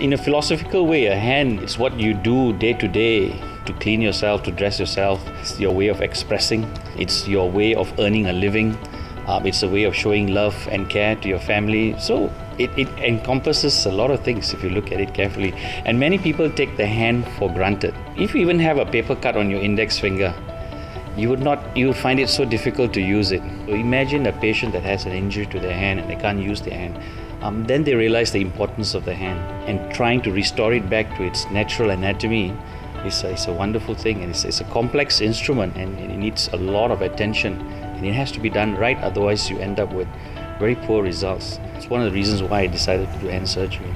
In a philosophical way, a hand is what you do day to day to clean yourself, to dress yourself. It's your way of expressing. It's your way of earning a living. It's a way of showing love and care to your family. So it encompasses a lot of things if you look at it carefully. And many people take the hand for granted. If you even have a paper cut on your index finger, you would find it so difficult to use it. So imagine a patient that has an injury to their hand and they can't use their hand. Then they realize the importance of the hand, and trying to restore it back to its natural anatomy is a wonderful thing, and it's a complex instrument, and it needs a lot of attention, and it has to be done right, otherwise you end up with very poor results. It's one of the reasons why I decided to do hand surgery.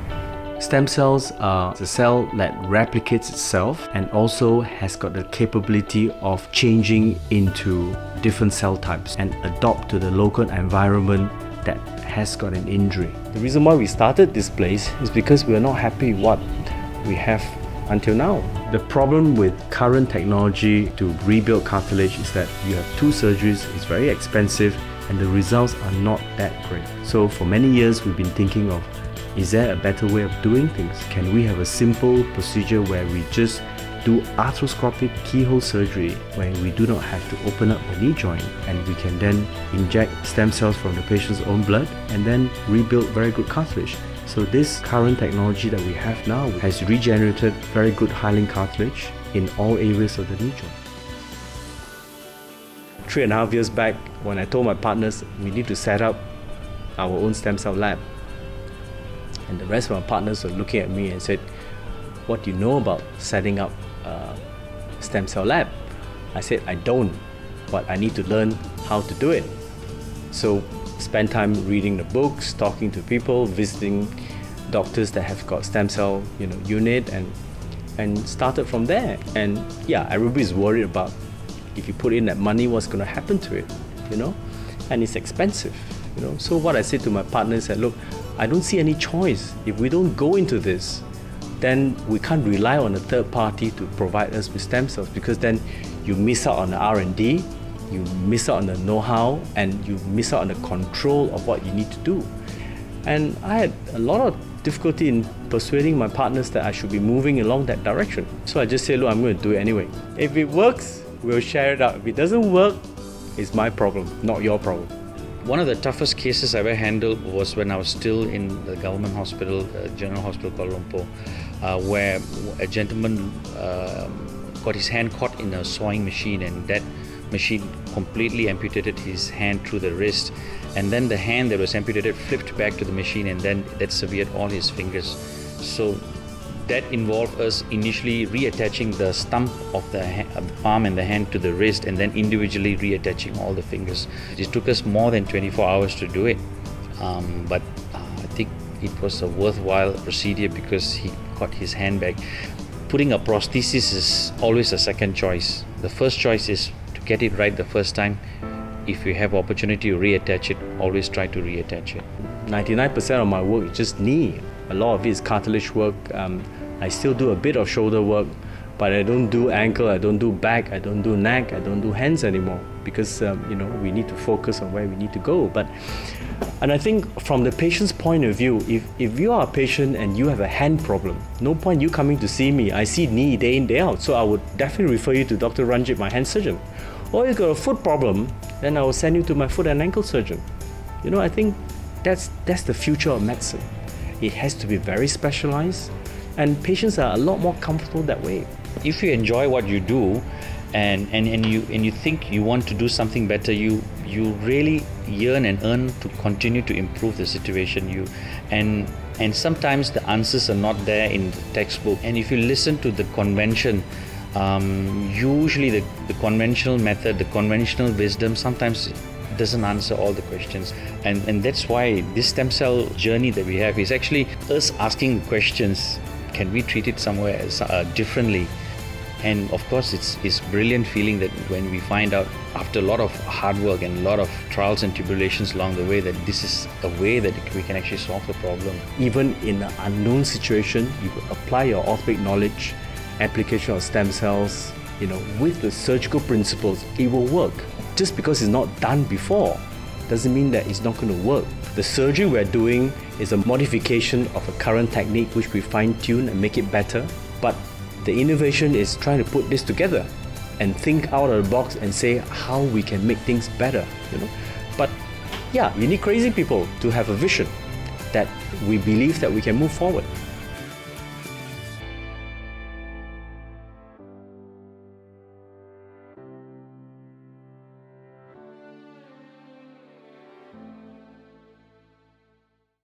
Stem cells are the cell that replicates itself and also has got the capability of changing into different cell types and adapt to the local environment that has got an injury. The reason why we started this place is because we are not happy with what we have until now. The problem with current technology to rebuild cartilage is that you have 2 surgeries, it's very expensive, and the results are not that great. So for many years we've been thinking of, is there a better way of doing things? Can we have a simple procedure where we just do arthroscopic keyhole surgery, where we do not have to open up the knee joint, and we can then inject stem cells from the patient's own blood and then rebuild very good cartilage. So this current technology that we have now has regenerated very good hyaline cartilage in all areas of the knee joint. 3.5 years back, when I told my partners we need to set up our own stem cell lab, and the rest of my partners were looking at me and said, what do you know about setting up a stem cell lab? I said, I don't, but I need to learn how to do it. So spend time reading the books, talking to people, visiting doctors that have got stem cell unit, and started from there. And yeah, everybody's worried about, if you put in that money, what's going to happen to it, and it's expensive. So what I said to my partners is, look, I don't see any choice. If we don't go into this, then we can't rely on a third party to provide us with stem cells, because then you miss out on the R&D, you miss out on the know-how, and you miss out on the control of what you need to do. And I had a lot of difficulty in persuading my partners that I should be moving along that direction. So I just said, look, I'm going to do it anyway. If it works, we'll share it out. If it doesn't work, it's my problem, not your problem. One of the toughest cases I ever handled was when I was still in the government hospital, General Hospital Kuala Lumpur, where a gentleman got his hand caught in a sewing machine, and that machine completely amputated his hand through the wrist, and then the hand that was amputated flipped back to the machine, and then that severed all his fingers. So that involved us initially reattaching the stump of the palm and the hand to the wrist, and then individually reattaching all the fingers. It took us more than 24 hours to do it, but I think it was a worthwhile procedure because he got his hand back. Putting a prosthesis is always a second choice. The first choice is to get it right the first time. If you have opportunity to reattach it, always try to reattach it. 99% of my work is just knee. A lot of it is cartilage work. I still do a bit of shoulder work, but I don't do ankle, I don't do back, I don't do neck, I don't do hands anymore, because we need to focus on where we need to go. And I think from the patient's point of view, if you are a patient and you have a hand problem, no point you coming to see me. I see knee day in, day out, so I would definitely refer you to Dr. Ranjit, my hand surgeon. Or you got a foot problem, then I will send you to my foot and ankle surgeon. I think that's the future of medicine. It has to be very specialized, and patients are a lot more comfortable that way. If you enjoy what you do, and you think you want to do something better, you really yearn and earn to continue to improve the situation. And sometimes the answers are not there in the textbook. And if you listen to the convention, usually the conventional method, the conventional wisdom, sometimes doesn't answer all the questions, and that's why this stem cell journey that we have is actually us asking questions. Can we treat it somewhere differently? And of course, it's brilliant feeling that when we find out after a lot of hard work and a lot of trials and tribulations along the way that this is a way that we can actually solve the problem. Even in an unknown situation, you could apply your orthopedic knowledge, application of stem cells, with the surgical principles, it will work. Just because it's not done before doesn't mean that it's not going to work. The surgery we're doing is a modification of a current technique which we fine-tune and make it better. But the innovation is trying to put this together and think out of the box and say how we can make things better, you know. But yeah, you need crazy people to have a vision that we believe that we can move forward.